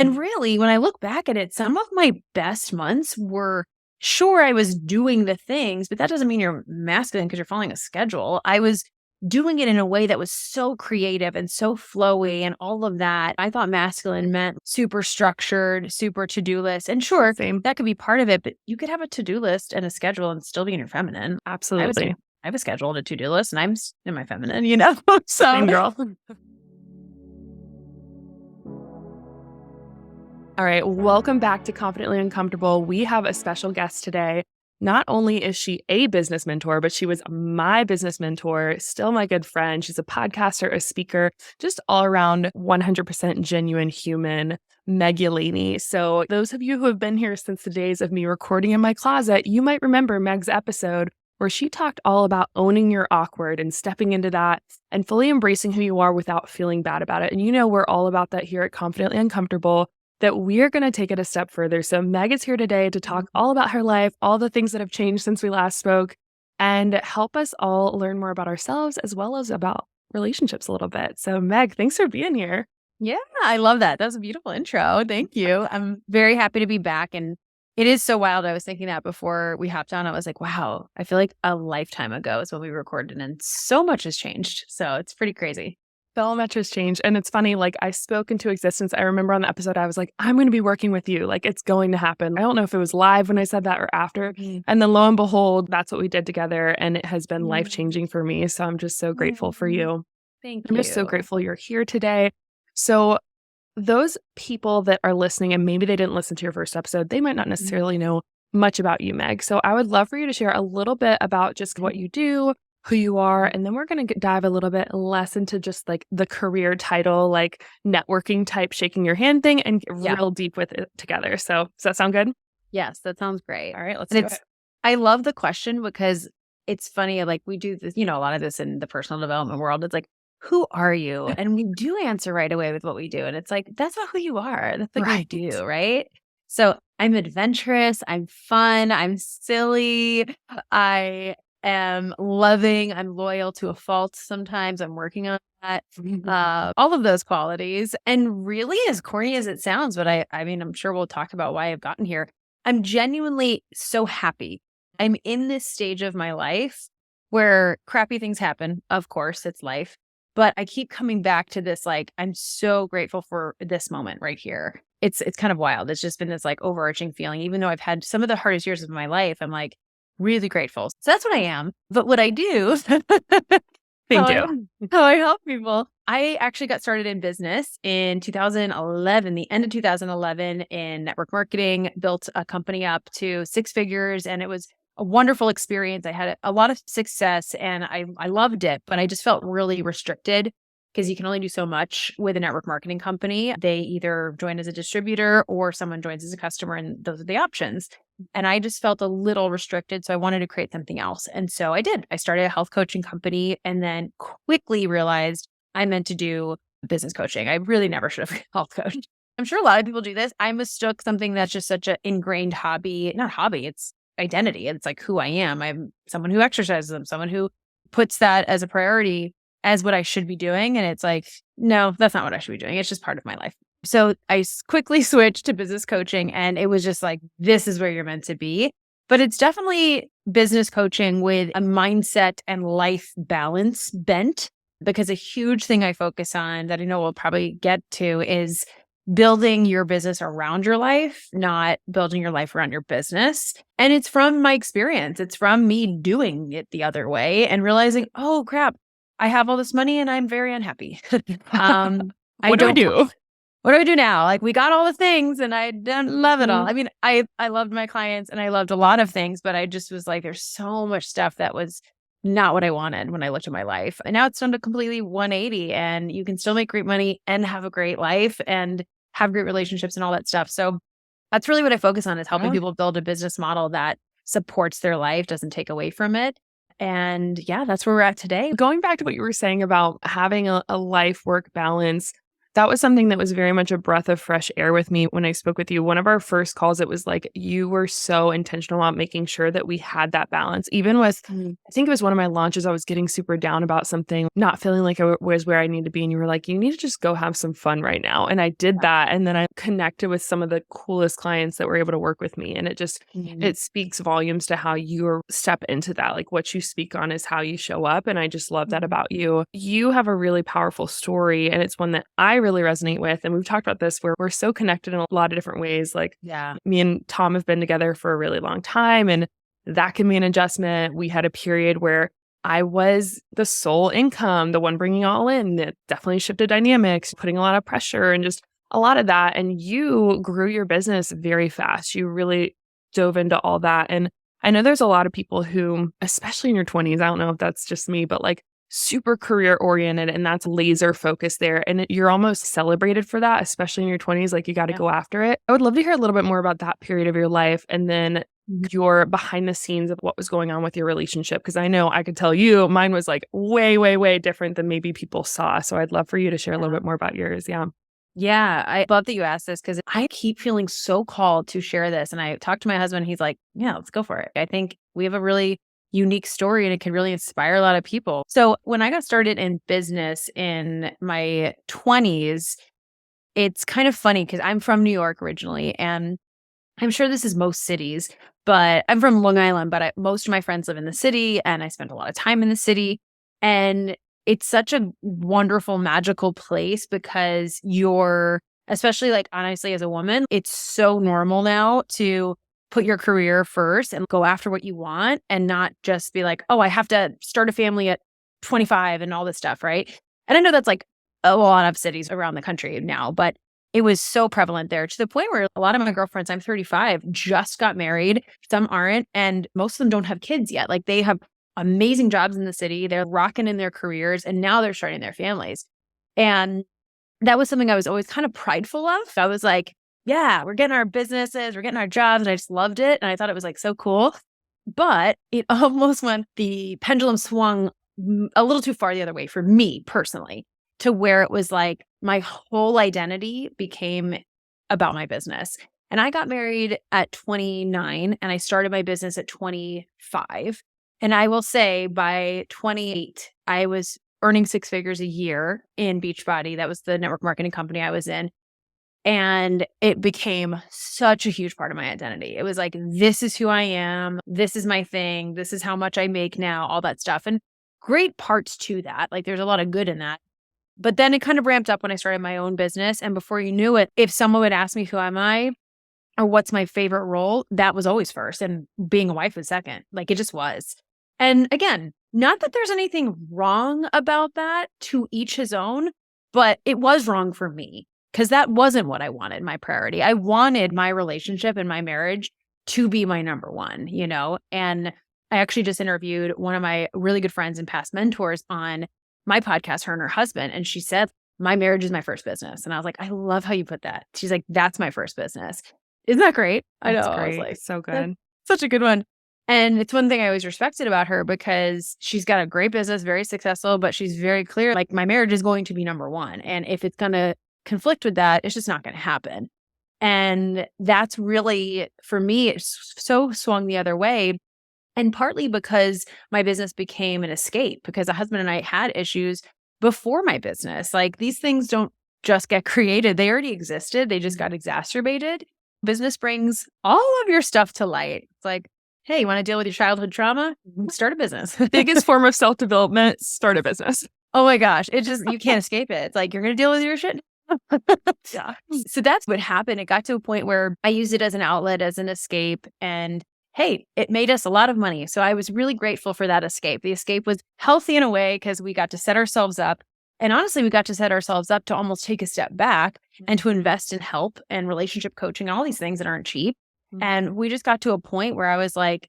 And really, when I look back at it, some of my best months were, sure, I was doing the things, but that doesn't mean you're masculine because you're following a schedule. I was doing it in a way that was so creative and so flowy and all of that. I thought masculine meant super structured, super to-do list. And sure, Same. that could be part of it, but you could have a to-do list and a schedule and still be in your feminine. Absolutely. I have a schedule and a to-do list and I'm in my feminine, you know? Same girl. All right. Welcome back to Confidently Uncomfortable. We have a special guest today. Not only is she a business mentor, but she was my business mentor, still my good friend. She's a podcaster, a speaker, just all around 100% genuine human, Meg Yelaney. So those of you who have been here since the days of me recording in my closet, you might remember Meg's episode where she talked all about owning your awkward and stepping into that and fully embracing who you are without feeling bad about it. And you know, we're all about that here at Confidently Uncomfortable, that we're going to take it a step further. So Meg is here today to talk all about her life, all the things that have changed since we last spoke, and help us all learn more about ourselves as well as about relationships a little bit. So Meg, thanks for being here. Yeah, I love that. That was a beautiful intro. Thank you. I'm very happy to be back. And it is so wild. I was thinking that before we hopped on. I was like, wow, I feel like a lifetime ago is when we recorded and so much has changed. So it's pretty crazy. So much has changed. And it's funny, like I spoke into existence. I remember on the episode, I was like, I'm going to be working with you. Like it's going to happen. I don't know if it was live when I said that or after. And then lo and behold, that's what we did together. And it has been life-changing for me. So I'm just so grateful for you. Thank you. I'm just so grateful you're here today. So those people that are listening and maybe they didn't listen to your first episode, they might not necessarily know much about you, Meg. So I would love for you to share a little bit about just what you do, who you are, and then we're going to dive a little bit less into just like the career title, like networking type, shaking your hand thing and get real deep with it together. So does that sound good? Yes, that sounds great. All right, let's do it. I love the question because it's funny, like we do this, you know, a lot of this in the personal development world. It's like, who are you? And we do answer right away with what we do. And it's like, that's not who you are. That's what you do, right? So I'm adventurous. I'm fun. I'm silly. I am loving. I'm loyal to a fault sometimes. I'm working on that. All of those qualities. And really, as corny as it sounds, but I mean, I'm sure we'll talk about why I've gotten here. I'm genuinely so happy. I'm in this stage of my life where crappy things happen. Of course, it's life. But I keep coming back to this, like, I'm so grateful for this moment right here. It's kind of wild. It's just been this like overarching feeling, even though I've had some of the hardest years of my life, I'm like really grateful. So that's what I am. But what I do, how I help people, I actually got started in business in 2011, the end of 2011 in network marketing, built a company up to 6 figures. And it was a wonderful experience. I had a lot of success and I loved it, but I just felt really restricted because you can only do so much with a network marketing company. They either join as a distributor or someone joins as a customer, and those are the options. And I just felt a little restricted. So I wanted to create something else. And so I did. I started a health coaching company and then quickly realized I meant to do business coaching. I really never should have health coached. I'm sure a lot of people do this. I mistook something that's just such an ingrained hobby, not hobby, it's identity. It's like who I am. I'm someone who exercises. I'm someone who puts that as a priority as what I should be doing. And it's like, no, that's not what I should be doing. It's just part of my life. So I quickly switched to business coaching and it was just like, this is where you're meant to be. But it's definitely business coaching with a mindset and life balance bent, because a huge thing I focus on that I know we'll probably get to is building your business around your life, not building your life around your business. And it's from my experience. It's from me doing it the other way and realizing, oh crap, I have all this money and I'm very unhappy. What do I do? What do I do now? Like we got all the things and I don't love it all. I mean, I loved my clients and I loved a lot of things, but I just was like, there's so much stuff that was not what I wanted when I looked at my life. And now it's done to completely 180 and you can still make great money and have a great life and have great relationships and all that stuff. So that's really what I focus on, is helping people build a business model that supports their life, doesn't take away from it. And yeah, that's where we're at today. Going back to what you were saying about having a life-work balance, That was something that was very much a breath of fresh air with me when I spoke with you. One of our first calls, it was like you were so intentional about making sure that we had that balance. Even with, I think it was one of my launches, I was getting super down about something, not feeling like I was where I need to be. And you were like, you need to just go have some fun right now. And I did that. And then I connected with some of the coolest clients that were able to work with me. And it just, it speaks volumes to how you step into that. Like what you speak on is how you show up. And I just love that about you. You have a really powerful story, and it's one that I really resonate with. And we've talked about this where we're so connected in a lot of different ways. Like me and Tom have been together for a really long time, and that can be an adjustment. We had a period where I was the sole income, the one bringing all in. It definitely shifted dynamics, putting a lot of pressure and just a lot of that. And you grew your business very fast. You really dove into all that. And I know there's a lot of people who, especially in your 20s, I don't know if that's just me, but like super career oriented, and that's laser focused there. And you're almost celebrated for that, especially in your 20s. Like you got to go after it. I would love to hear a little bit more about that period of your life, and then your behind the scenes of what was going on with your relationship. Because I know I could tell you mine was like way, way, way different than maybe people saw. So I'd love for you to share a little bit more about yours. Yeah. Yeah, I love that you asked this because I keep feeling so called to share this. And I talked to my husband. He's like, yeah, let's go for it. I think we have a really unique story and it can really inspire a lot of people. So when I got started in business in my 20s, it's kind of funny because I'm from New York originally. And I'm sure this is most cities, but I'm from Long Island, but most of my friends live in the city and I spent a lot of time in the city. And it's such a wonderful, magical place because you're, especially like honestly as a woman, it's so normal now to put your career first and go after what you want and not just be like, oh, I have to start a family at 25 and all this stuff, right? And I know that's like a lot of cities around the country now, but it was so prevalent there to the point where a lot of my girlfriends, I'm 35, just got married. Some aren't, and most of them don't have kids yet. Like they have amazing jobs in the city. They're rocking in their careers and now they're starting their families. And that was something I was always kind of prideful of. I was like, yeah, we're getting our businesses, we're getting our jobs. And I just loved it. And I thought it was like so cool. But it almost went, the pendulum swung a little too far the other way for me personally, to where it was like my whole identity became about my business. And I got married at 29 and I started my business at 25. And I will say by 28, I was earning six figures a year in Beachbody. That was the network marketing company I was in. And it became such a huge part of my identity. It was like, this is who I am. This is my thing. This is how much I make now, all that stuff. And great parts to that. Like there's a lot of good in that. But then it kind of ramped up when I started my own business. And before you knew it, if someone would ask me, who am I? Or what's my favorite role? That was always first. And being a wife was second. Like it just was. And again, not that there's anything wrong about that, to each his own, but it was wrong for me because that wasn't what I wanted, my priority. I wanted my relationship and my marriage to be my number one, you know? And I actually just interviewed one of my really good friends and past mentors on my podcast, her and her husband. And she said, my marriage is my first business. And I was like, I love how you put that. She's like, that's my first business. Isn't that great? I know. That's great. I was like, so good. Such a good one. And it's one thing I always respected about her because she's got a great business, very successful, but she's very clear, like my marriage is going to be number one. And if it's going to conflict with that, it's just not going to happen. And that's really, for me, it's so swung the other way. And partly because my business became an escape because a husband and I had issues before my business. Like these things don't just get created. They already existed. They just got exacerbated. Business brings all of your stuff to light. It's like, hey, you want to deal with your childhood trauma? Start a business. Biggest form of self-development, start a business. Oh my gosh. It just, you can't escape it. It's like, you're going to deal with your shit. Yeah. So that's what happened. It got to a point where I used it as an outlet, as an escape. And hey, it made us a lot of money. So I was really grateful for that escape. The escape was healthy in a way because we got to set ourselves up. And honestly, we got to set ourselves up to almost take a step back and to invest in help and relationship coaching, all these things that aren't cheap. Mm-hmm. And we just got to a point where I was like,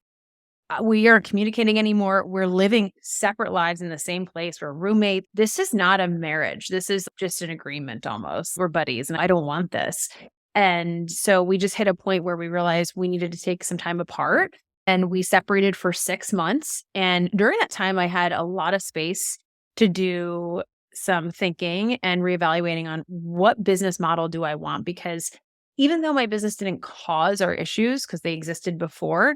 we aren't communicating anymore. We're living separate lives in the same place. We're roommates. This is not a marriage. This is just an agreement almost. We're buddies and I don't want this. And so we just hit a point where we realized we needed to take some time apart and we separated for 6 months. And during that time, I had a lot of space to do some thinking and reevaluating on what business model do I want? Because even though my business didn't cause our issues because they existed before,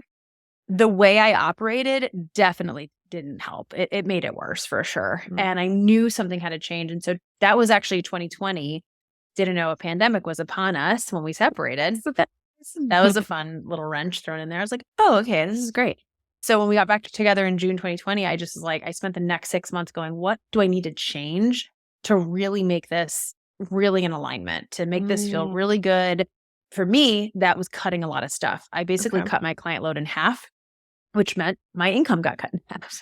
the way I operated definitely didn't help. It made it worse for sure. And I knew something had to change. And so that was actually 2020. Didn't know a pandemic was upon us when we separated. So that was a fun little wrench thrown in there. I was like, oh, okay, this is great. So when we got back together in June 2020, I just was like, I spent the next 6 months going, what do I need to change to really make this really in alignment, to make this feel really good? For me, that was cutting a lot of stuff. I basically cut my client load in half, which meant my income got cut in half.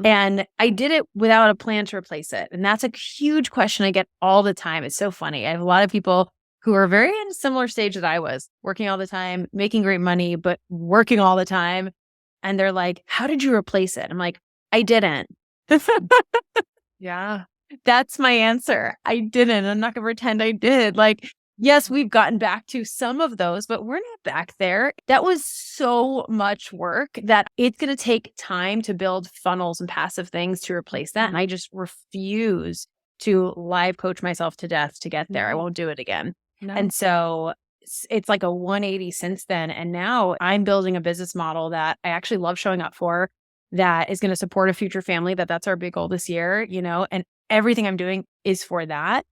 And I did it without a plan to replace it. And that's a huge question I get all the time. It's so funny. I have a lot of people who are very in a similar stage that I was, working all the time, making great money, but working all the time. And they're like, how did you replace it? I'm like, I didn't. Yeah. That's my answer. I didn't. I'm not going to pretend I did. Like, yes, we've gotten back to some of those, but we're not back there. That was so much work that it's going to take time to build funnels and passive things to replace that. And I just refuse to live coach myself to death to get there. I won't do it again. No. And so it's like a 180 since then. And now I'm building a business model that I actually love showing up for, that is going to support a future family, that's our big goal this year, and everything I'm doing is for that.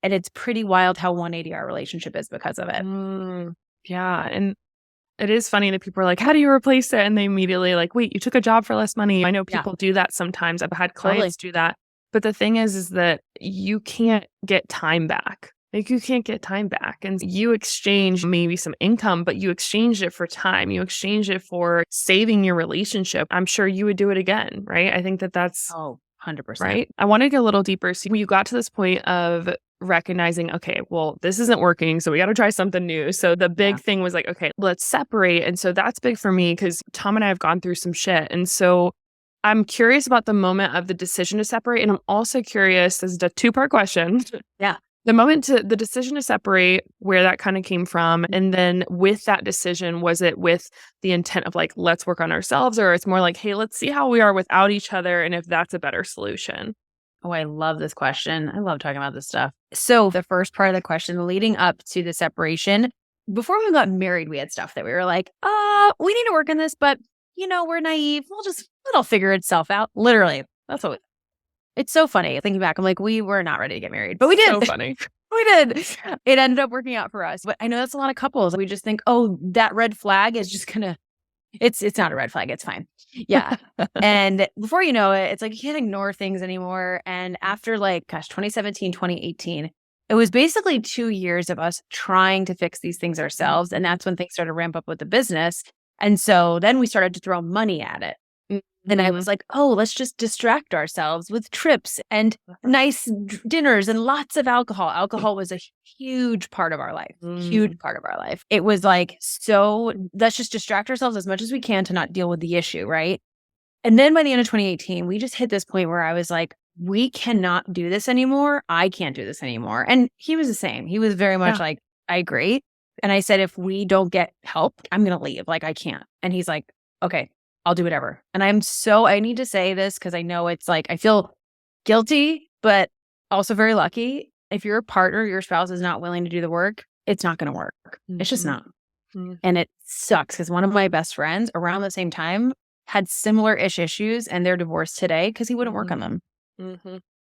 And it's pretty wild how 180 our relationship is because of it. Yeah. And it is funny that people are like, how do you replace it? And they immediately like, wait, you took a job for less money. I know people do that sometimes. I've had clients do that. But the thing is that you can't get time back. Like you can't get time back. And you exchange maybe some income, but you exchange it for time. You exchange it for saving your relationship. I'm sure you would do it again, right? I think that's 100%. Right. I want to get a little deeper. So you got to this point of recognizing, okay, well, this isn't working. So we got to try something new. So the big thing was like, okay, let's separate. And so that's big for me because Tom and I have gone through some shit. And so I'm curious about the moment of the decision to separate. And I'm also curious, this is a 2-part question. Yeah. The decision to separate, where that kind of came from. And then with that decision, was it with the intent of like, let's work on ourselves, or it's more like, hey, let's see how we are without each other and if that's a better solution? Oh, I love this question. I love talking about this stuff. So the first part of the question leading up to the separation, before we got married, we had stuff that we were like, we need to work on this, but we're naive. It'll figure itself out. Literally. That's what it's so funny thinking back. I'm like, we were not ready to get married, but we did. So funny. We did. It ended up working out for us. But I know that's a lot of couples. We just think, oh, that red flag is just gonna, it's not a red flag. It's fine. Yeah. And before you know it, it's like you can't ignore things anymore. And after 2017, 2018, it was basically 2 years of us trying to fix these things ourselves. And that's when things started to ramp up with the business. And so then we started to throw money at it. And I was like, oh, let's just distract ourselves with trips and nice dinners and lots of alcohol. Alcohol was a huge part of our life, huge part of our life. It was like, so let's just distract ourselves as much as we can to not deal with the issue, right? And then by the end of 2018, we just hit this point where I was like, we cannot do this anymore. I can't do this anymore. And he was the same. He was very much like, I agree. And I said, if we don't get help, I'm going to leave. Like, I can't. And he's like, okay, I'll do whatever. And I need to say this because I know it's like, I feel guilty, but also very lucky. If your partner, your spouse is not willing to do the work, it's not going to work. It's just not. And it sucks because one of my best friends around the same time had similar issues and they're divorced today because he wouldn't work on them.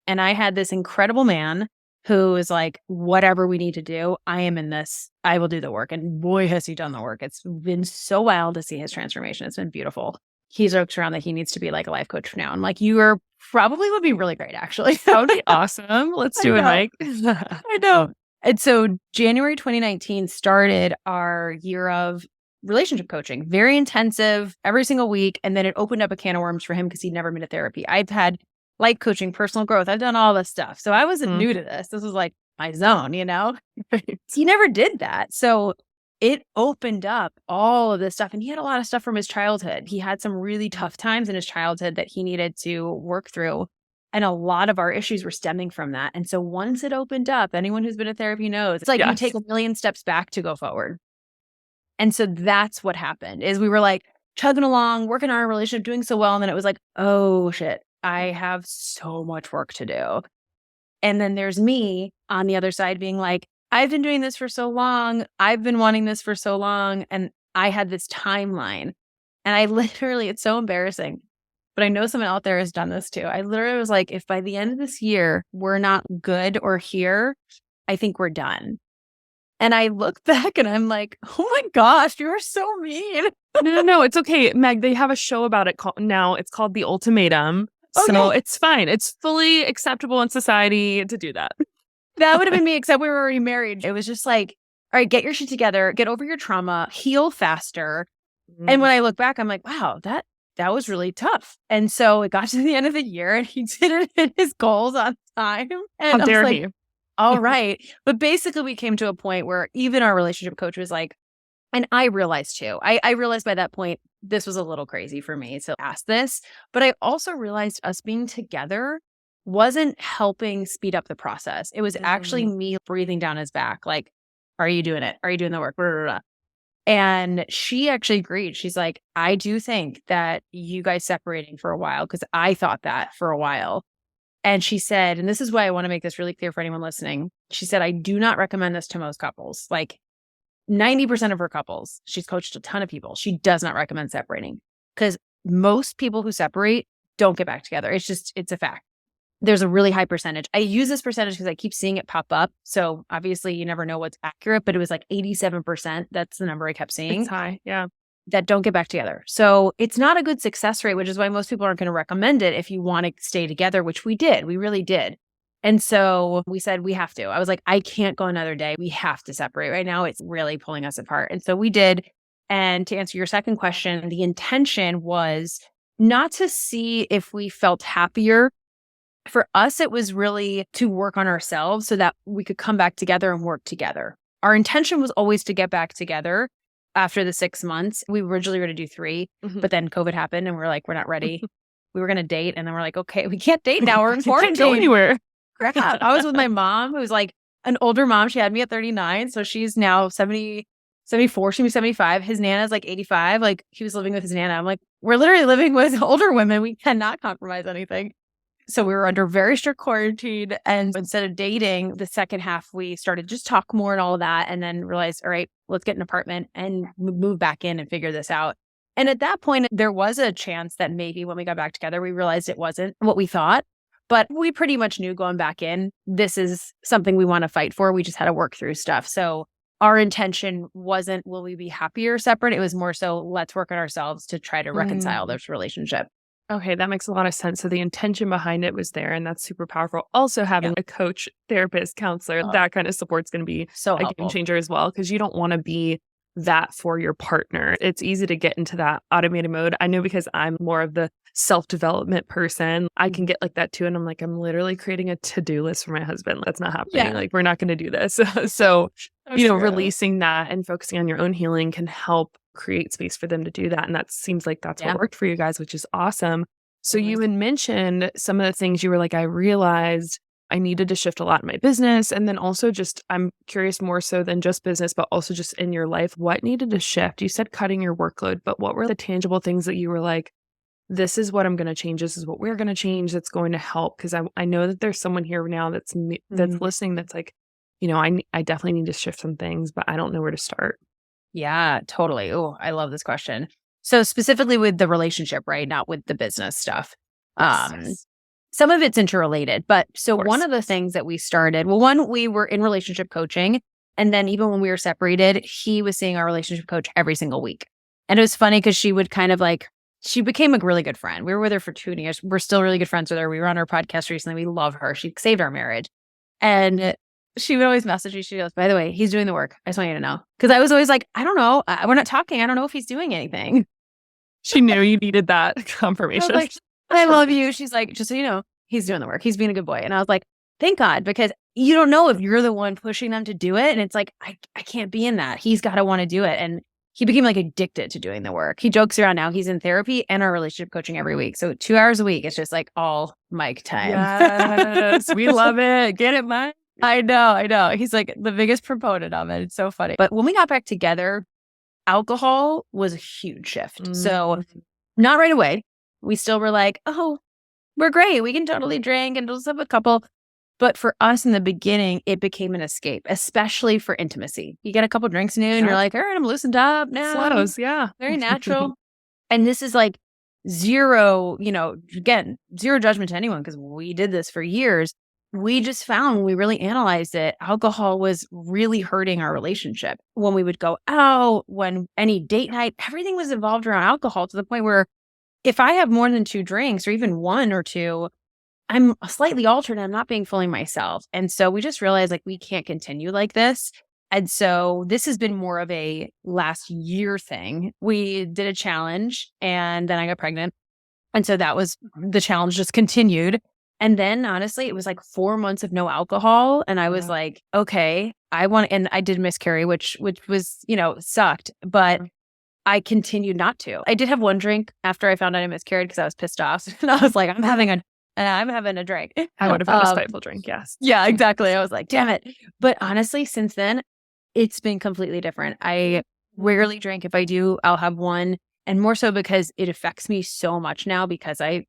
And I had this incredible man who is like, whatever we need to do, I am in this. I will do the work. And boy, has he done the work. It's been so wild to see his transformation. It's been beautiful. He jokes around that he needs to be like a life coach for now. I'm like, you probably would be really great, actually. That would be awesome. Let's do it, Mike. I know. And so January 2019 started our year of relationship coaching, very intensive every single week. And then it opened up a can of worms for him because he'd never been to therapy. I've had life coaching, personal growth. I've done all this stuff. So I wasn't new to this. This was like my zone, He never did that. So it opened up all of this stuff. And he had a lot of stuff from his childhood. He had some really tough times in his childhood that he needed to work through. And a lot of our issues were stemming from that. And so once it opened up, anyone who's been to therapy knows, it's like you take a million steps back to go forward. And so that's what happened is we were like chugging along, working on our relationship, doing so well. And then it was like, oh shit, I have so much work to do. And then there's me on the other side being like, I've been doing this for so long. I've been wanting this for so long. And I had this timeline. And I literally, it's so embarrassing, but I know someone out there has done this too. I literally was like, if by the end of this year, we're not good or here, I think we're done. And I look back and I'm like, oh my gosh, you are so mean. No, it's okay. Meg, they have a show about it now. It's called The Ultimatum. So Okay. it's fine. It's fully acceptable in society to do that. That would have been me, except we were already married. It was just like, all right, get your shit together, get over your trauma, heal faster. And when I look back, I'm like, wow, that was really tough. And so it got to the end of the year and he didn't hit his goals on time. How And I was dare like, he? all right. But basically we came to a point where even our relationship coach was like, and I realized too, I realized by that point, this was a little crazy for me to ask this, but I also realized us being together wasn't helping speed up the process. It was actually me breathing down his back. Like, are you doing it? Are you doing the work? Blah, blah, blah. And she actually agreed. She's like, I do think that you guys separating for a while, because I thought that for a while. And she said, and this is why I want to make this really clear for anyone listening. She said, I do not recommend this to most couples. Like 90% of her couples, she's coached a ton of people. She does not recommend separating because most people who separate don't get back together. It's a fact. There's a really high percentage. I use this percentage because I keep seeing it pop up. So obviously you never know what's accurate, but it was like 87%. That's the number I kept seeing. It's high. Yeah. That don't get back together. So it's not a good success rate, which is why most people aren't going to recommend it if you want to stay together, which we did. We really did. And so we said, we have to. I was like, I can't go another day. We have to separate right now. It's really pulling us apart. And so we did. And to answer your second question, the intention was not to see if we felt happier. For us, it was really to work on ourselves so that we could come back together and work together. Our intention was always to get back together after the 6 months. We originally were going to do 3, but then COVID happened and we're like, we're not ready. We were going to date. And then we're like, okay, we can't date now. We're in quarantine. Can't go anywhere. Crap. I was with my mom, who's like an older mom. She had me at 39. So she's now 74. She was 75. His Nana's like 85. Like he was living with his Nana. I'm like, we're literally living with older women. We cannot compromise anything. So we were under very strict quarantine. And instead of dating, the second half, we started just talk more and all of that. And then realized, all right, let's get an apartment and move back in and figure this out. And at that point, there was a chance that maybe when we got back together, we realized it wasn't what we thought. But we pretty much knew going back in, this is something we want to fight for. We just had to work through stuff. So our intention wasn't, will we be happier separate? It was more so, let's work on ourselves to try to reconcile this relationship. Okay, that makes a lot of sense. So the intention behind it was there, and that's super powerful. Also, having a coach, therapist, counselor, that kind of support's going to be so a game changer as well, because you don't want to be that for your partner. It's easy to get into that automated mode. I know because I'm more of the self-development person, I can get like that too. And I'm like, I'm literally creating a to-do list for my husband. That's not happening. Yeah. Like, we're not going to do this. So, releasing that and focusing on your own healing can help create space for them to do that. And that seems like that's what worked for you guys, which is awesome. So you had mentioned some of the things you were like, I realized I needed to shift a lot in my business. And then also just, I'm curious more so than just business, but also just in your life, what needed to shift? You said cutting your workload, but what were the tangible things that you were like, this is what I'm going to change. This is what we're going to change. That's going to help. Cause I know that there's someone here now that's listening. That's like, I definitely need to shift some things, but I don't know where to start. Yeah, totally. Oh, I love this question. So specifically with the relationship, right? Not with the business stuff. Yes. Some of it's interrelated, but so one of the things that we started, well, one, we were in relationship coaching. And then even when we were separated, he was seeing our relationship coach every single week. And it was funny because she would kind of like, she became a really good friend. We were with her for 2 years. We're still really good friends with her. We were on her podcast recently. We love her. She saved our marriage. And she would always message me. She goes, by the way, he's doing the work. I just want you to know. Because I was always like, I don't know. We're not talking. I don't know if he's doing anything. She knew you needed that confirmation. I was like, I love you. She's like, just so you know, he's doing the work. He's being a good boy. And I was like, thank God, because you don't know if you're the one pushing them to do it. And it's like, I can't be in that. He's got to want to do it. And he became like addicted to doing the work. He jokes around now. He's in therapy and our relationship coaching every week. So 2 hours a week. It's just like all Mike time. Yes, we love it. Get it, Mike? I know. He's like the biggest proponent of it. It's so funny. But when we got back together, alcohol was a huge shift. So not right away. We still were like, oh, we're great. We can totally drink and just have a couple. But for us in the beginning, it became an escape, especially for intimacy. You get a couple drinks in you and you're like, all right, I'm loosened up now. Flows, yeah. Very natural. And this is like zero, again, zero judgment to anyone because we did this for years. We just found when we really analyzed it, alcohol was really hurting our relationship. When we would go out, when any date night, everything was involved around alcohol to the point where if I have more than 2 drinks or even 1 or 2, I'm slightly altered and I'm not being fully myself. And so we just realized like we can't continue like this. And so this has been more of a last year thing. We did a challenge and then I got pregnant. And so that was the challenge just continued. And then honestly, it was like 4 months of no alcohol. And I was like, okay, and I did miscarry, which was, sucked, but I continued not to. I did have 1 drink after I found out I miscarried because I was pissed off. And I was like, I'm having a drink. I would have had a spiteful drink, yes. Yeah, exactly. I was like, damn it. But honestly, since then, it's been completely different. I rarely drink. If I do, I'll have 1. And more so because it affects me so much now because I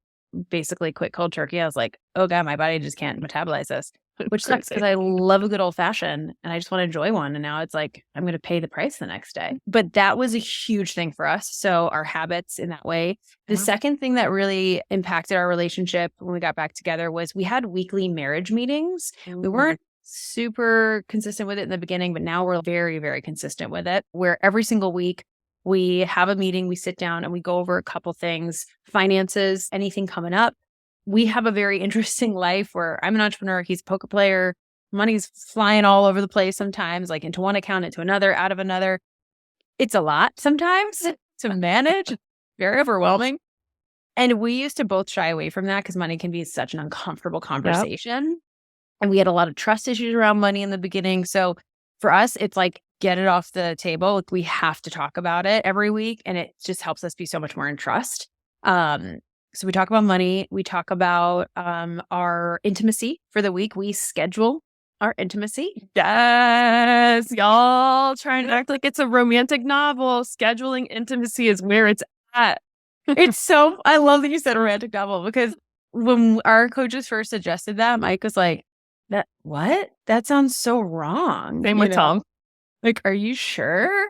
basically quit cold turkey. I was like, oh God, my body just can't metabolize this, which sucks because I love a good old fashioned and I just want to enjoy one. And now it's like, I'm going to pay the price the next day. But that was a huge thing for us. So our habits in that way. The second thing that really impacted our relationship when we got back together was we had weekly marriage meetings. We weren't super consistent with it in the beginning, but now we're very, very consistent with it, where every single week we have a meeting, we sit down and we go over a couple things, finances, anything coming up. We have a very interesting life where I'm an entrepreneur, he's a poker player, money's flying all over the place sometimes, like into one account, into another, out of another. It's a lot sometimes to manage, very overwhelming. And we used to both shy away from that because money can be such an uncomfortable conversation. And we had a lot of trust issues around money in the beginning. So for us, it's like, get it off the table. Like we have to talk about it every week. And it just helps us be so much more in trust. So we talk about money. We talk about our intimacy for the week. We schedule our intimacy. Yes, y'all trying to act like it's a romantic novel. Scheduling intimacy is where it's at. I love that you said romantic novel because when our coaches first suggested that, Mike was like, what? That sounds so wrong. Same with Tom. Like, are you sure?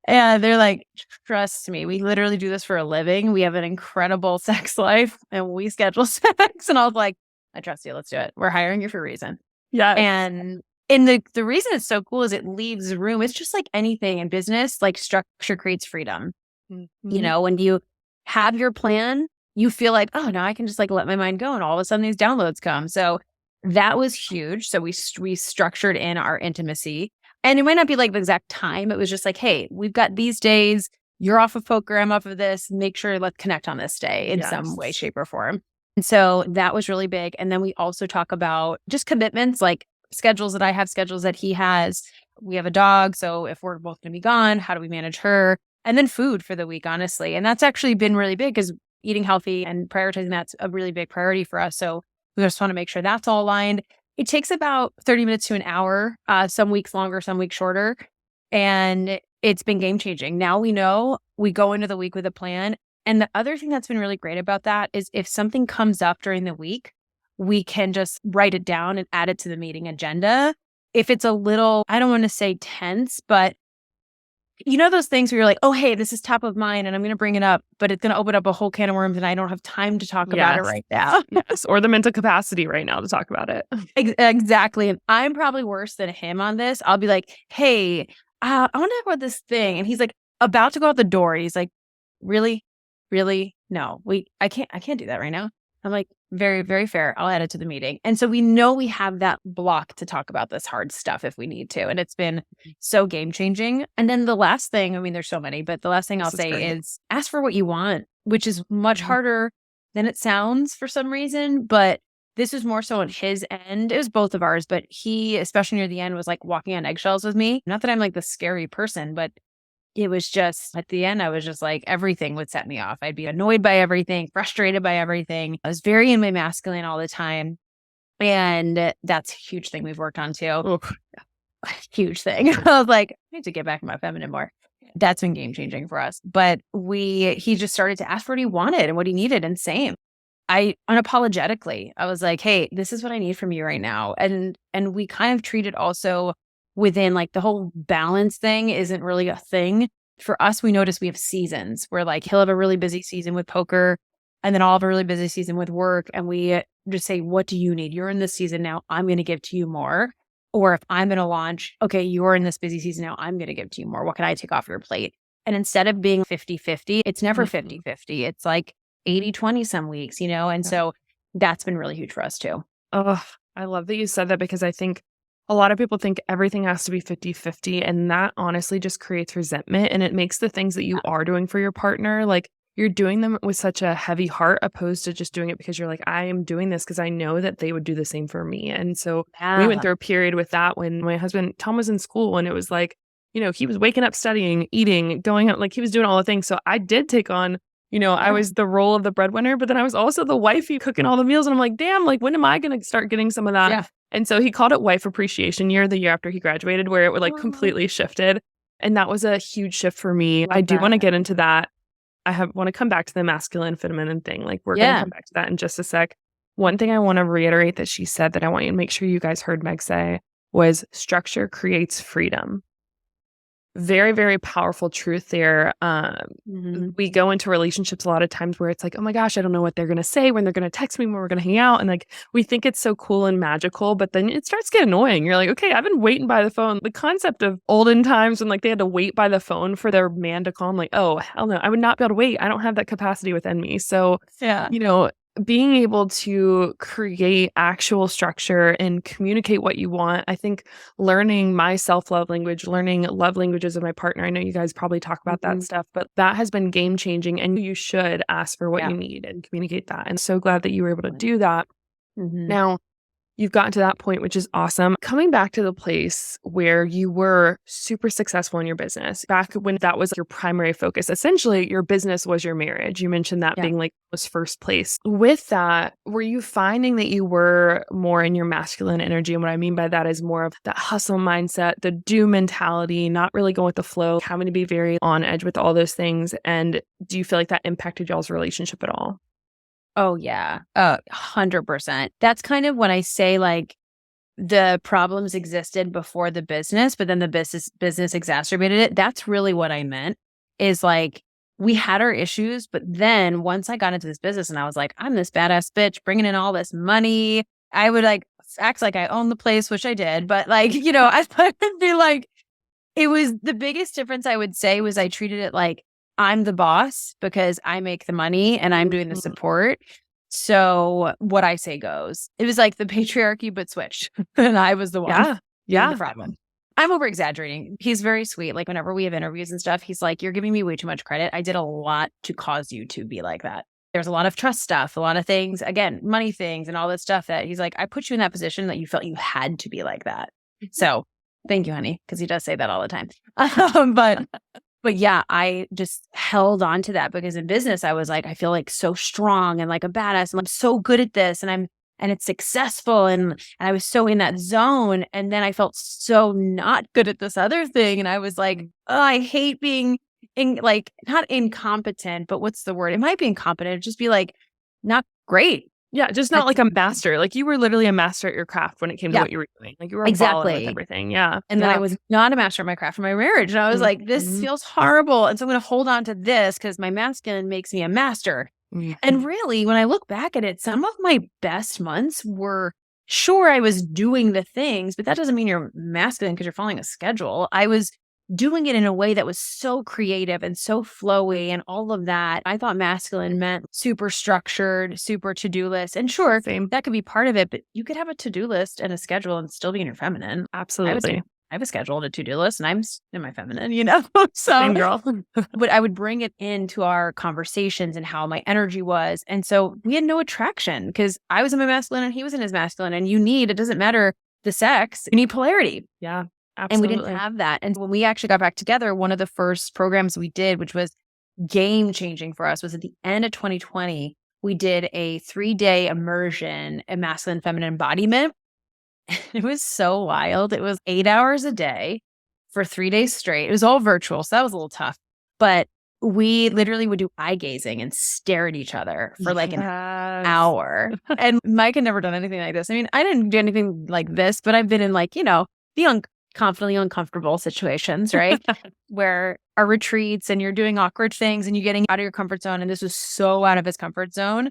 And they're like, trust me, we literally do this for a living. We have an incredible sex life and we schedule sex. And I was like, I trust you. Let's do it. We're hiring you for a reason. Yeah. And the reason it's so cool is it leaves room. It's just like anything in business, like structure creates freedom. Mm-hmm. When you have your plan, you feel like, oh, now I can just like let my mind go. And all of a sudden these downloads come. So that was huge. So we structured in our intimacy. And it might not be like the exact time. It was just like, hey, we've got these days. You're off of poker. I'm off of this. Make sure let's connect on this day in some way, shape, or form. And so that was really big. And then we also talk about just commitments, like schedules that I have, schedules that he has. We have a dog. So if we're both going to be gone, how do we manage her? And then food for the week, honestly. And that's actually been really big because eating healthy and prioritizing that's a really big priority for us. So we just want to make sure that's all aligned. It takes about 30 minutes to an hour, some weeks longer, some weeks shorter. And it's been game changing. Now we know we go into the week with a plan. And the other thing that's been really great about that is if something comes up during the week, we can just write it down and add it to the meeting agenda. If it's a little, I don't want to say tense, but those things where you're like, oh, hey, this is top of mind and I'm going to bring it up, but it's going to open up a whole can of worms and I don't have time to talk about it right now. Yes. Or the mental capacity right now to talk about it. Exactly. And I'm probably worse than him on this. I'll be like, hey, I want to talk about this thing. And he's like about to go out the door. He's like, really? No, I can't do that right now. I'm like, very, very fair. I'll add it to the meeting. And so we know we have that block to talk about this hard stuff if we need to. And it's been so game changing. And then the last thing, there's so many, but the last thing I'll say is ask for what you want, which is much harder than it sounds for some reason. But this was more so on his end. It was both of ours, but he, especially near the end, was like walking on eggshells with me. Not that I'm like the scary person, but it was just at the end, I was just like, everything would set me off. I'd be annoyed by everything, frustrated by everything. I was very in my masculine all the time. And that's a huge thing we've worked on too. Huge thing. I was like, I need to get back in my feminine more. That's been game changing for us. But he just started to ask for what he wanted and what he needed. And same. I unapologetically, I was like, "Hey, this is what I need from you right now." And we kind of treat it also within like the whole balance thing isn't really a thing. For us, we notice we have seasons where like he'll have a really busy season with poker and then I'll have a really busy season with work. And we just say, "What do you need? You're in this season now. I'm going to give to you more." Or if I'm going to launch, "Okay, you're in this busy season now. I'm going to give to you more. What can I take off your plate?" And instead of being 50-50, it's never Mhm. 50-50. It's like 80-20 some weeks, and Yeah. so that's been really huge for us too. Oh, I love that you said that because I think a lot of people think everything has to be 50-50, and that honestly just creates resentment, and it makes the things that you are doing for your partner, like, you're doing them with such a heavy heart opposed to just doing it because you're like, "I am doing this because I know that they would do the same for me." And so we went Yeah. through a period with that when my husband Tom was in school, and it was like, he was waking up, studying, eating, going out, like, he was doing all the things. So I did take on, I Yeah. was the role of the breadwinner, but then I was also the wifey cooking all the meals, and I'm like, "Damn, like, when am I gonna start getting some of that?" Yeah. And so he called it Wife Appreciation Year, the year after he graduated, where it would, like, Oh, completely shifted, and that was a huge shift for me. I love do wanna that. get into that. I have wanna come back to the masculine, feminine thing, like, we're gonna Yeah. come back to that in just a sec. One thing I wanna reiterate that she said that I want you to make sure you guys heard Meg say was, "Structure creates freedom." Very, very powerful truth there. Mhm. We go into relationships a lot of times where it's like, "Oh my gosh, I don't know what they're gonna say, when they're gonna text me, when we're gonna hang out," and, like, we think it's so cool and magical, but then it starts getting annoying. You're like, "Okay, I've been waiting by the phone." The concept of olden times when, like, they had to wait by the phone for their man to call, I'm like, "Oh, hell no, I would not be able to wait. I don't have that capacity within me." So, Yeah. you know, being able to create actual structure and communicate what you want, I think learning my self-love language, learning love languages of my partner. I know you guys probably talk about that Mhm. stuff, but that has been game changing, and you should ask for what Yeah. you need and communicate that. And so glad that you were able to do that. Mhm. Now, you've gotten to that point, which is awesome. Coming back to the place where you were super successful in your business, back when that was your primary focus, essentially your business was your marriage. You mentioned that Yeah. being like was first place. With that, were you finding that you were more in your masculine energy? And what I mean by that is more of that hustle mindset, the do mentality, not really going with the flow, having to be very on edge with all those things. And do you feel like that impacted y'all's relationship at all? Oh, yeah. 100%. That's kind of when I say, like, the problems existed before the business, but then the business exacerbated it. That's really what I meant, is, like, we had our issues, but then once I got into this business and I was like, "I'm this badass bitch bringing in all this money," I would, like, act like I owned the place, which I did, but, like, I would be like, it was the biggest difference I would say was I treated it like I'm the boss because I make the money and I'm doing the Mhm. support. So what I say goes. It was like the patriarchy, but switched. And I was the one Yeah. being the Yeah. problem. I'm over exaggerating. He's very sweet. Like whenever we have interviews and stuff, he's like, "You're giving me way too much credit. I did a lot to cause you to be like that." There's a lot of trust stuff, a lot of things, again, money things and all this stuff that he's like, "I put you in that position that you felt you had to be like that." So thank you, honey, because he does say that all the time. But yeah, I just held on to that because in business, I was like, I feel like so strong and like a badass, and I'm so good at this, and it's successful, and I was so in that zone, and then I felt so not good at this other thing, and I was like, oh, I hate being like not incompetent, but what's the word? It might be incompetent, it'd just be like not great. Yeah, just At not like a master, like, you were literally a master at your craft when it came to yeah, what you were doing, like, you were balling with exactly. everything, yeah, And then I yeah. was not a master of my craft for my marriage. And I was like, this Mhm, feels horrible. And so I'm going to hold on to this because my masculine makes me a master. And mhm. really, when I look back at it, some of my best months were sure I was doing the things, but that doesn't mean you're masculine because you're following a schedule. I was doing it in a way that was so creative and so flowy and all of that. I thought masculine meant super structured, super to do list. And sure, Same, that could be part of it, but you could have a to do list and a schedule and still be in your feminine. I have a, absolutely. I have a schedule and a to do list, and in my feminine. So Same girl. but I would bring it into our conversations and how my energy was. And so we had no attraction because I was in my masculine and he was in his masculine. And it doesn't matter the sex, you need polarity. Yeah, And we didn't absolutely. have that. And when we actually got back together, one of the first programs we did, which was game changing for us, was at the end of 2020. We did a 3-day immersion in masculine feminine embodiment. It was so wild. It was 8 hours a day for 3 days straight. It was all virtual, so that was a little tough. But we literally would do eye gazing and stare at each other for like an Yes. hour. And Mike had never done anything like this. I mean, I didn't do anything like this, but I've been in like, the confidently uncomfortable situations, right? Where our retreats and you're doing awkward things and you're getting out of your comfort zone. And this was so out of his comfort zone.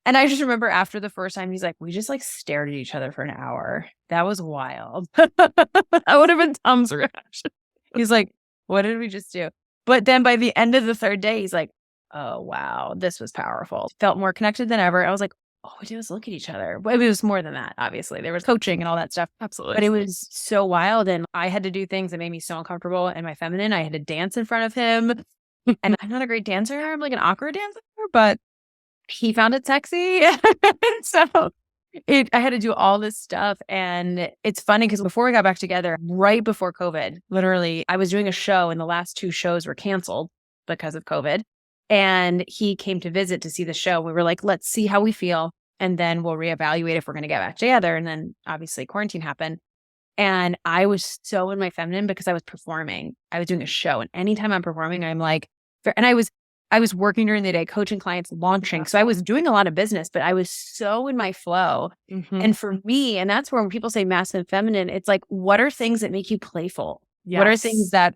And I just remember after the first time, he's like, we just like stared at each other for an hour. That was wild. That would have been Tom's reaction. He's like, what did we just do? But then by the end of the third day, he's like, oh, wow, this was powerful. Felt more connected than ever. I was like, all we did was look at each other. But it was more than that, obviously. There was coaching and all that stuff. Absolutely. But it was so wild. And I had to do things that made me so uncomfortable and my feminine. I had to dance in front of him. And I'm not a great dancer. I'm like an awkward dancer, but he found it sexy. So I had to do all this stuff. And it's funny because before we got back together, right before COVID, literally, I was doing a show and the last 2 shows were canceled because of COVID. And he came to visit to see the show. We were like, let's see how we feel. And then we'll reevaluate if we're going to get back together. And then obviously quarantine happened. And I was so in my feminine because I was performing. I was doing a show. And anytime I'm performing, I'm like, and I was working during the day, coaching clients, launching. So I was doing a lot of business, but I was so in my flow. Mm-hmm. And for me, and that's where when people say masculine, feminine, it's like, what are things that make you playful? Yes. What are things that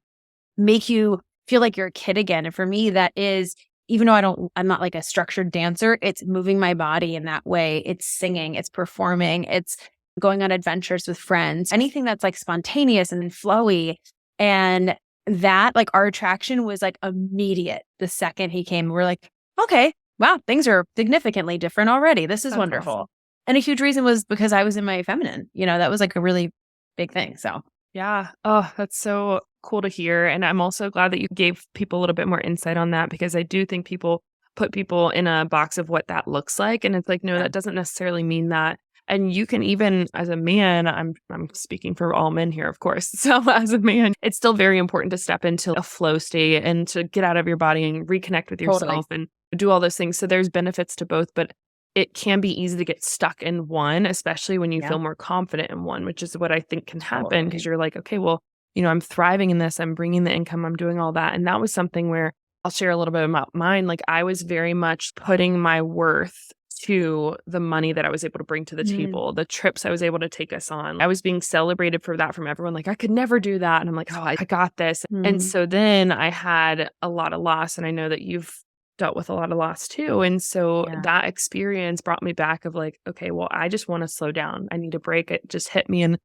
make you feel like you're a kid again? And for me, that is, even though I'm not like a structured dancer, it's moving my body in that way. It's singing, it's performing, it's going on adventures with friends, anything that's like spontaneous and flowy. And that, like, our attraction was like immediate. The second he came, we're like, okay, wow, things are significantly different already. This is That's wonderful. awesome. And a huge reason was because I was in my feminine. That was like a really big thing. So Yeah. Oh, that's so cool to hear. And I'm also glad that you gave people a little bit more insight on that, because I do think people put people in a box of what that looks like. And it's like, no, that doesn't necessarily mean that. And you can even, as a man, I'm speaking for all men here, of course. So as a man, it's still very important to step into a flow state and to get out of your body and reconnect with yourself and do all those things. So there's benefits to both, but it can be easy to get stuck in one, especially when you feel more confident in one, which is what I think can happen, because you're like, okay, well, I'm thriving in this. I'm bringing the income. I'm doing all that. And that was something where I'll share a little bit about mine. Like, I was very much putting my worth to the money that I was able to bring to the table, the trips I was able to take us on. I was being celebrated for that from everyone. Like, I could never do that. And I'm like, oh, I got this. And so then I had a lot of loss. And I know that you've dealt with a lot of loss too. And so that experience brought me back of like, okay, well, I just want to slow down. I need a break. It just hit me. And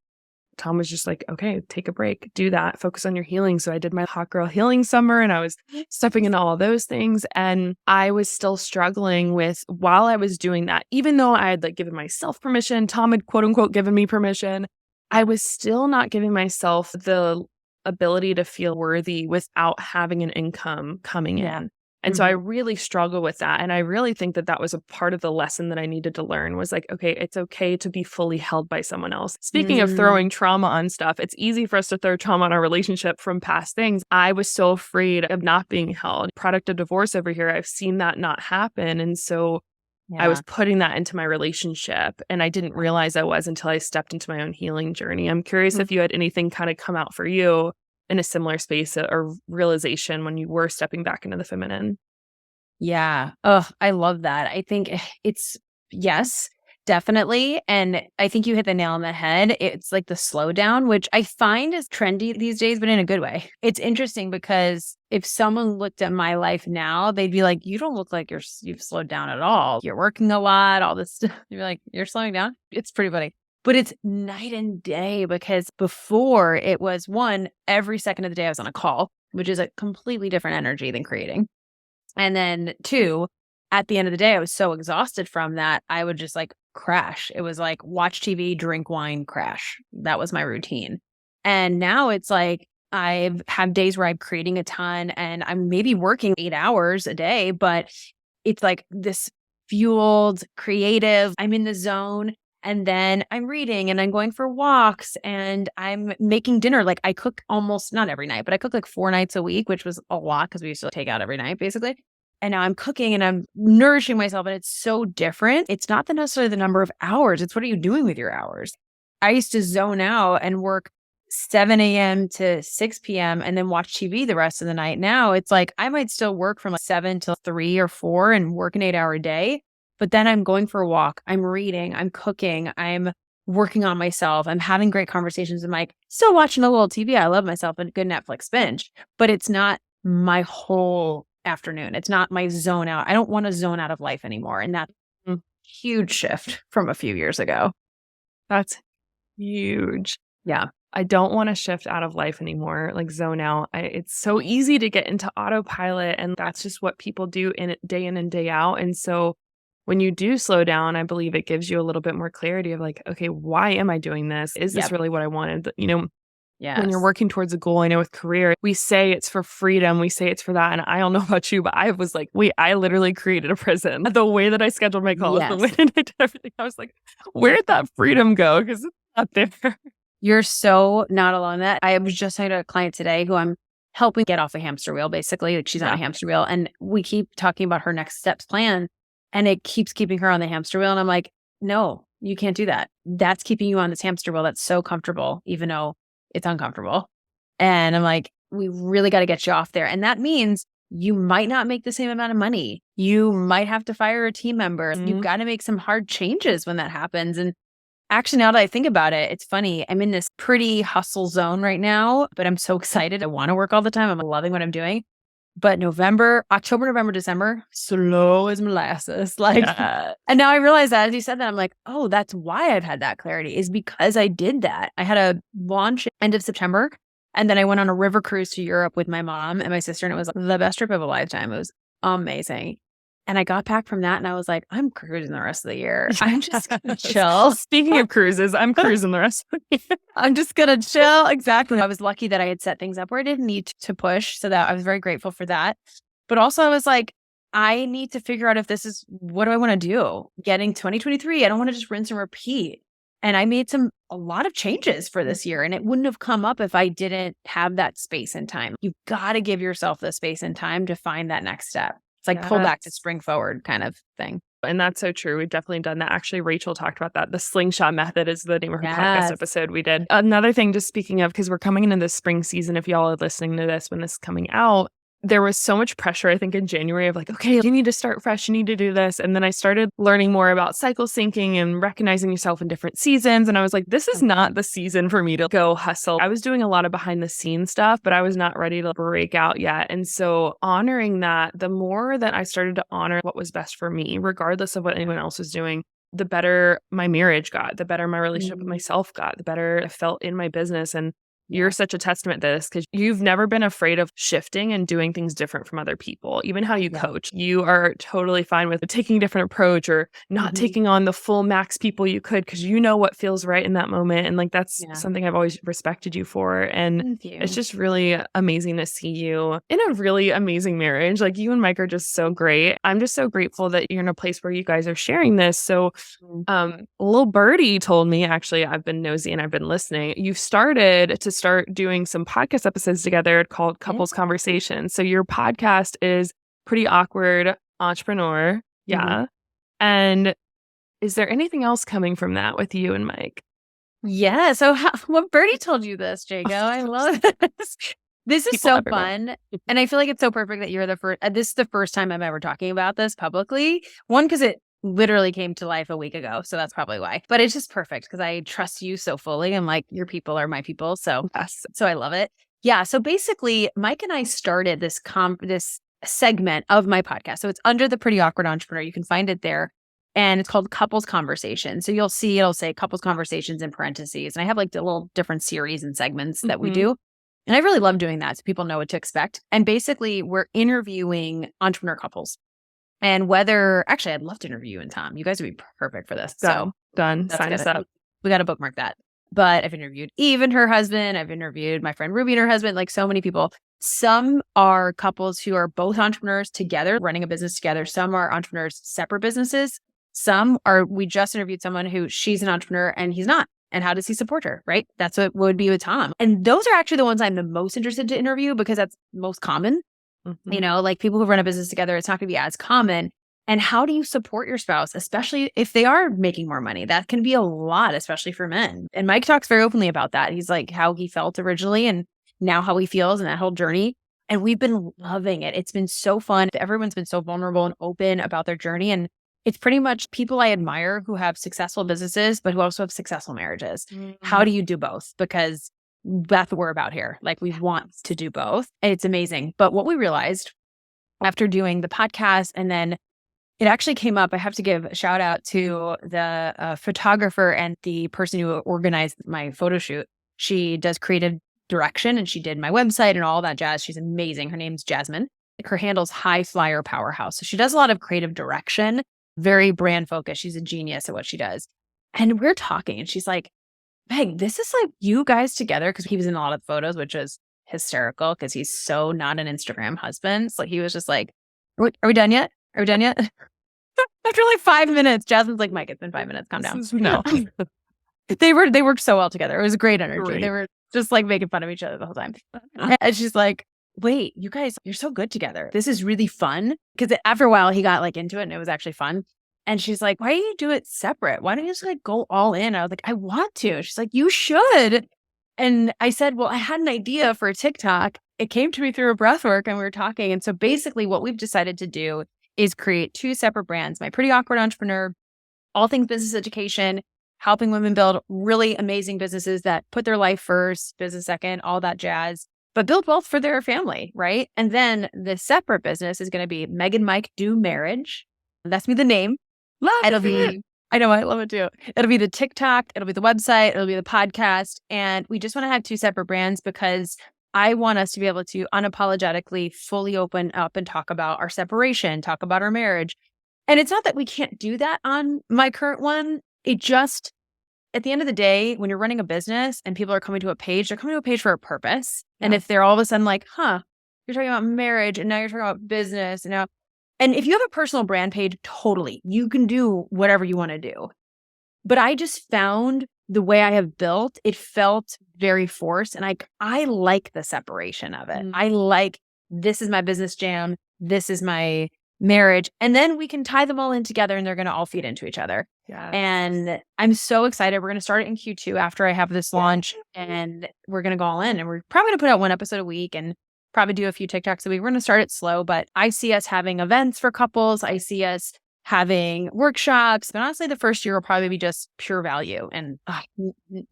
Tom was just like, okay, take a break, do that, focus on your healing. So I did my hot girl healing summer and I was stepping into all of those things. And I was still struggling with, while I was doing that, even though I had like given myself permission, Tom had quote unquote given me permission, I was still not giving myself the ability to feel worthy without having an income coming in. And so I really struggle with that. And I really think that that was a part of the lesson that I needed to learn, was like, okay, it's okay to be fully held by someone else. Speaking of throwing trauma on stuff, it's easy for us to throw trauma on our relationship from past things. I was so afraid of not being held. Product of divorce over here, I've seen that not happen. And so I was putting that into my relationship, and I didn't realize I was until I stepped into my own healing journey. I'm curious if you had anything kind of come out for you in a similar space or realization when you were stepping back into the feminine. Yeah. Oh, I love that. I think it's, yes, definitely. And I think you hit the nail on the head. It's like the slowdown, which I find is trendy these days, but in a good way. It's interesting because if someone looked at my life now, they'd be like, you don't look like you've slowed down at all. You're working a lot, all this stuff. You're like, you're slowing down? It's pretty funny. But it's night and day, because before it was, one, every second of the day I was on a call, which is a completely different energy than creating. And then two, at the end of the day, I was so exhausted from that, I would just like crash. It was like watch TV, drink wine, crash. That was my routine. And now it's like I have days where I'm creating a ton and I'm maybe working 8 hours a day, but it's like this fueled, creative, I'm in the zone. And then I'm reading and I'm going for walks and I'm making dinner. Like, I cook almost, not every night, but I cook like 4 nights a week, which was a lot because we used to take out every night basically. And now I'm cooking and I'm nourishing myself, and it's so different. It's not necessarily the number of hours. It's what are you doing with your hours? I used to zone out and work 7 a.m. to 6 p.m. and then watch TV the rest of the night. Now it's like I might still work from like 7 till 3 or 4 and work an 8-hour day, but then I'm going for a walk, I'm reading, I'm cooking, I'm working on myself, I'm having great conversations with Mike, still watching a little TV. I love myself a good Netflix binge, but it's not my whole afternoon. It's not my zone out. I don't want to zone out of life anymore. And that's a huge shift from a few years ago. That's huge. Yeah. I don't want to shift out of life anymore, like zone out. It's so easy to get into autopilot, and that's just what people do day in and day out. And so when you do slow down, I believe it gives you a little bit more clarity of like, okay, why am I doing this? Is this really what I wanted? You know, when you're working towards a goal, I know with career, we say it's for freedom. We say it's for that. And I don't know about you, but I was like, wait, I literally created a prison. The way that I scheduled my calls, the way that I did everything, I was like, where'd that freedom go? Because it's not there. You're so not alone in that. I was just talking to a client today who I'm helping get off a hamster wheel, basically. Like she's on a hamster wheel. And we keep talking about her next steps plan. And it keeps keeping her on the hamster wheel. And I'm like, no, you can't do that. That's keeping you on this hamster wheel that's so comfortable, even though it's uncomfortable. And I'm like, we really got to get you off there. And that means you might not make the same amount of money. You might have to fire a team member. You've got to make some hard changes when that happens. And actually, now that I think about it, it's funny. I'm in this pretty hustle zone right now, but I'm so excited. I want to work all the time. I'm loving what I'm doing. But October, November, December, slow as molasses. And now I realize that as you said that, I'm like, oh, that's why I've had that clarity, is because I did that. I had a launch end of September, and then I went on a river cruise to Europe with my mom and my sister, and it was the best trip of a lifetime. It was amazing. And I got back from that and I was like, I'm cruising the rest of the year. I'm just going to chill. Speaking of cruises, I'm cruising the rest of the year. I'm just going to chill. Exactly. I was lucky that I had set things up where I didn't need to push. So that I was very grateful for that. But also I was like, I need to figure out if this is, what do I want to do? Getting 2023, I don't want to just rinse and repeat. And I made a lot of changes for this year, and it wouldn't have come up if I didn't have that space and time. You've got to give yourself the space and time to find that next step. It's like pull back to spring forward kind of thing. And that's so true. We've definitely done that. Actually, Rachel talked about that. The slingshot method is the name of her podcast episode we did. Another thing, just speaking of, because we're coming into the spring season, if y'all are listening to this when this is coming out, there was so much pressure, I think, in January of like, okay, you need to start fresh, you need to do this. And then I started learning more about cycle syncing and recognizing yourself in different seasons. And I was like, this is not the season for me to go hustle. I was doing a lot of behind the scenes stuff, but I was not ready to break out yet. And so honoring that, the more that I started to honor what was best for me, regardless of what anyone else was doing, the better my marriage got, the better my relationship with myself got, the better I felt in my business. And you're such a testament to this because you've never been afraid of shifting and doing things different from other people. Even how you coach, you are totally fine with taking a different approach or not taking on the full max people you could because you know what feels right in that moment. And like that's something I've always respected you for. And it's just really amazing to see you in a really amazing marriage. Like you and Mike are just so great. I'm just so grateful that you're in a place where you guys are sharing this. So little birdie told me, actually, I've been nosy and I've been listening. You've started to start doing some podcast episodes together called Couples Conversations. So your podcast is Pretty Awkward Entrepreneur. Yeah. And is there anything else coming from that with you and Mike? Yeah. So what Birdie told you this, Jago? I love this. This is so fun. And I feel like it's so perfect that you're the first. This is the first time I'm ever talking about this publicly. One, because it literally came to life a week ago. So that's probably why. But it's just perfect because I trust you so fully. I'm like, your people are my people. So I love it. Yeah. So basically, Mike and I started this segment of my podcast. So it's under the Pretty Awkward Entrepreneur. You can find it there. And it's called Couples Conversations. So you'll see it'll say Couples Conversations in parentheses. And I have like the little different series and segments that we do. And I really love doing that so people know what to expect. And basically, we're interviewing entrepreneur couples. And actually, I'd love to interview you and Tom. You guys would be perfect for this. Done. Sign us up. We got to bookmark that. But I've interviewed Eve and her husband. I've interviewed my friend Ruby and her husband, like so many people. Some are couples who are both entrepreneurs together, running a business together. Some are entrepreneurs, separate businesses. We just interviewed someone who she's an entrepreneur and he's not. And how does he support her, right? That's what would be with Tom. And those are actually the ones I'm the most interested to interview because that's most common. You know, like people who run a business together, it's not going to be as common. And how do you support your spouse, especially if they are making more money? That can be a lot, especially for men. And Mike talks very openly about that. He's like how he felt originally and now how he feels and that whole journey. And we've been loving it. It's been so fun. Everyone's been so vulnerable and open about their journey. And it's pretty much people I admire who have successful businesses, but who also have successful marriages. How do you do both? Because that's what we're about here. Like we want to do both. And it's amazing. But what we realized after doing the podcast, and then it actually came up, I have to give a shout out to the photographer and the person who organized my photo shoot. She does creative direction and she did my website and all that jazz. She's amazing. Her name's Jasmine. Her handle's High Flyer Powerhouse. So she does a lot of creative direction, very brand focused. She's a genius at what she does. And we're talking and she's like, Meg, this is like you guys together, because he was in a lot of photos, which is hysterical because he's so not an Instagram husband. So he was just like, are we done yet? Are we done yet? After like 5 minutes, Jasmine's like, Mike, it's been 5 minutes. Calm down. No. They worked so well together. It was great energy. Great. They were just like making fun of each other the whole time. And she's like, wait, you guys, you're so good together. This is really fun. Because after a while, he got like into it and it was actually fun. And she's like, why do you do it separate? Why don't you just like go all in? I was like, I want to. She's like, you should. And I said, well, I had an idea for a TikTok. It came to me through a breath work and we were talking. And so basically what we've decided to do is create 2 separate brands. My Pretty Awkward Entrepreneur, all things business education, helping women build really amazing businesses that put their life first, business second, all that jazz, but build wealth for their family, right? And then the separate business is going to be Meg and Mike Do Marriage. That's me, the name. It'll be, I know, I love it too. It'll be the TikTok, it'll be the website, it'll be the podcast. And we just want to have 2 separate brands because I want us to be able to unapologetically fully open up and talk about our separation, talk about our marriage. And it's not that we can't do that on my current one. It just, at the end of the day, when you're running a business and people are coming to a page, they're coming to a page for a purpose. Yeah. And if they're all of a sudden like, you're talking about marriage and now you're talking about business and if you have a personal brand page, totally, you can do whatever you want to do. But I just found the way I have built, it felt very forced. And I like the separation of it. I like, this is my business jam. This is my marriage. And then we can tie them all in together and they're going to all feed into each other. Yes. And I'm so excited. We're going to start it in Q2 after I have this launch and we're going to go all in and we're probably going to put out 1 episode a week and probably do a few TikToks a week. We're going to start it slow, but I see us having events for couples. I see us having workshops, but honestly, the first year will probably be just pure value and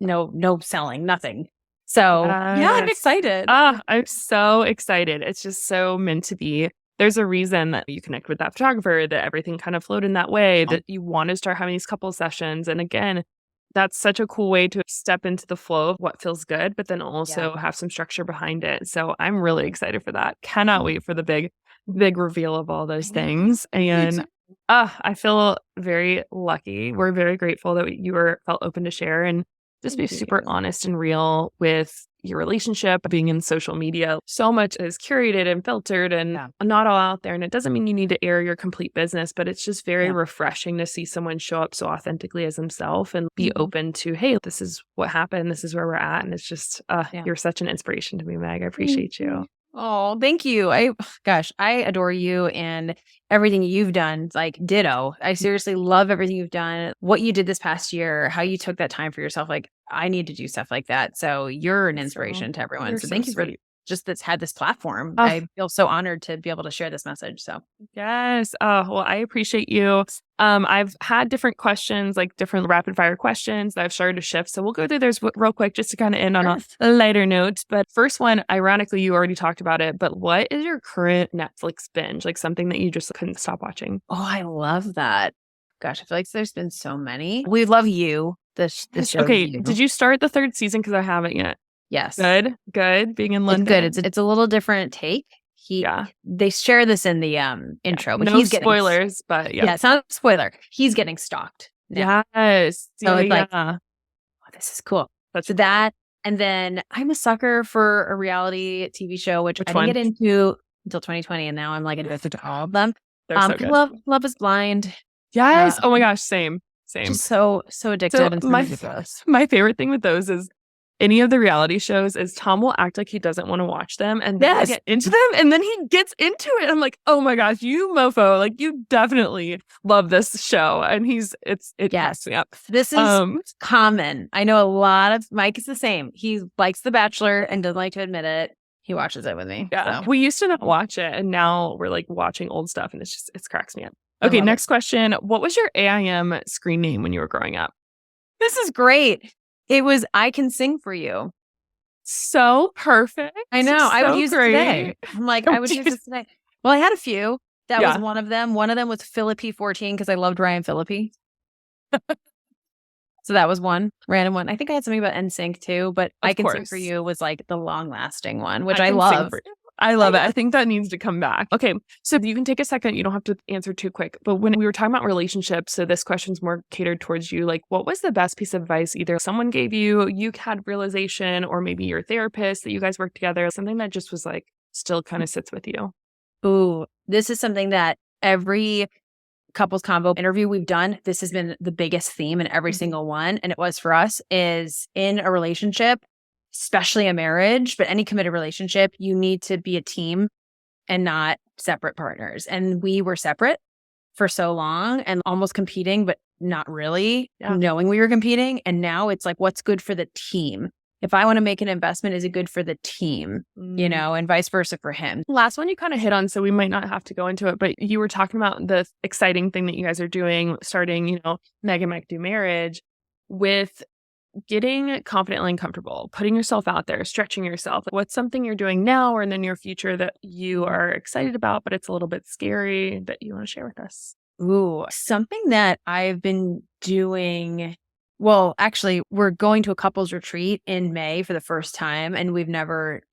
no selling, nothing. So yeah, I'm excited. I'm so excited. It's just so meant to be. There's a reason that you connect with that photographer, that everything kind of flowed in that way, that you want to start having these couple sessions. And again, that's such a cool way to step into the flow of what feels good, but then also have some structure behind it. So I'm really excited for that. Cannot wait for the big reveal of all those things. And I feel very lucky. We're very grateful that you felt open to share and just be super honest and real with your relationship, being in social media. So much is curated and filtered and not all out there. And it doesn't mean you need to air your complete business, but it's just very refreshing to see someone show up so authentically as himself and be open to, hey, this is what happened. This is where we're at. And it's just, you're such an inspiration to me, Meg. I appreciate you. Oh, thank you. I adore you and everything you've done. Like ditto. I seriously love everything you've done. What you did this past year, how you took that time for yourself. Like I need to do stuff like that. So you're an inspiration to everyone. So thank you for just that's had this platform. I feel so honored to be able to share this message. So yes. Well, I appreciate you. I've had different questions, like different rapid fire questions that I've started to shift. So we'll go through those real quick just to kind of end on a lighter note. But first one, ironically, you already talked about it, but what is your current Netflix binge? Like something that you just couldn't stop watching? Oh, I love that. Gosh, I feel like there's been so many. We love you. This show. Okay. Did you start the 3rd season? Because I haven't yet. Yes. Good. Being in London. It's good. It's a little different take. They share this in the intro, but no he's getting spoilers, but yeah, it's not a spoiler. He's getting stalked. Yes. So it's like, this is cool. So that, and then I'm a sucker for a reality TV show, which I didn't get into until 2020, and now I'm like invested to all of them. They're so good. Love is Blind. Yes. Oh my gosh, same. Just so addictive and my favorite thing with those is any of the reality shows is Tom will act like he doesn't want to watch them and then Yes. get into them and then he gets into it. I'm like, oh my gosh, you mofo. Like you definitely love this show. And it cracks me up. This is common. I know a lot of Mike is the same. He likes The Bachelor and doesn't like to admit it. He watches it with me. Yeah. So. We used to not watch it and now we're like watching old stuff and it cracks me up. Okay, next question. What was your AIM screen name when you were growing up? This is great. It was I Can Sing For You. So perfect. I know. So I would use great. it today. I'm like, I would use this today. Well, I had a few. That was one of them. One of them was Philippi 14 because I loved Ryan Philippi. So that was one random one. I think I had something about NSYNC too, but I Can Sing For You was like the long lasting one, which I love. I love it. I think that needs to come back. Okay. So you can take a second. You don't have to answer too quick. But when we were talking about relationships, so this question's more catered towards you. Like, what was the best piece of advice either someone gave you, you had realization, or maybe your therapist that you guys worked together, something that just was like still kind of sits with you? Ooh, this is something that every couples convo interview we've done, this has been the biggest theme in every single one. And it was for us is in a relationship, especially a marriage, but any committed relationship, you need to be a team and not separate partners. And we were separate for so long and almost competing, but not really knowing we were competing. And now it's like, what's good for the team? If I want to make an investment, is it good for the team? You know, and vice versa for him. Last one you kind of hit on, so we might not have to go into it, but you were talking about the exciting thing that you guys are doing, starting, you know, Meg and Mike Do Marriage with getting confidently uncomfortable, putting yourself out there, stretching yourself. What's something you're doing now or in the near future that you are excited about, but it's a little bit scary that you want to share with us? Ooh, something that I've been doing. Well, actually, we're going to a couples retreat in May for the first time. And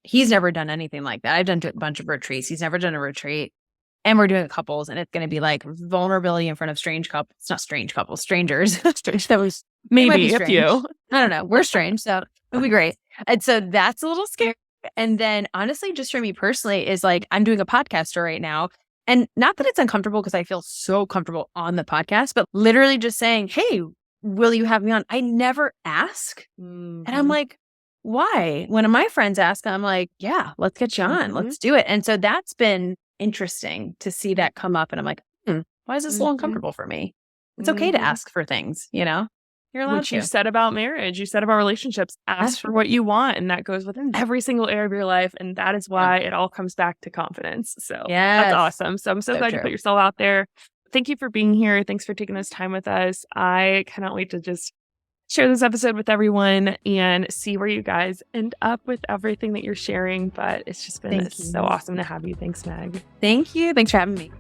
he's never done anything like that. I've done a bunch of retreats. He's never done a retreat. And we're doing couples, and it's going to be like vulnerability in front of strange couples. It's not strange couples, strangers. That was maybe a few. I don't know. We're strange, so it'll be great. And so that's a little scary. And then honestly, just for me personally, is like I'm doing a podcast right now. And not that it's uncomfortable because I feel so comfortable on the podcast, but literally just saying, hey, will you have me on? I never ask. And I'm like, why? When my friends ask, I'm like, yeah, let's get you on. Let's do it. And so that's been interesting to see that come up. And I'm like, why is this so uncomfortable for me? It's okay to ask for things, you know? You're allowed Which to. you said about marriage, you said about relationships, ask for what you want. And that goes within every single area of your life. And that is why it all comes back to confidence. So that's awesome. So I'm so glad you put yourself out there. Thank you for being here. Thanks for taking this time with us. I cannot wait to just share this episode with everyone and see where you guys end up with everything that you're sharing. But it's just been so awesome to have you. Thanks, Meg. Thank you. Thanks for having me.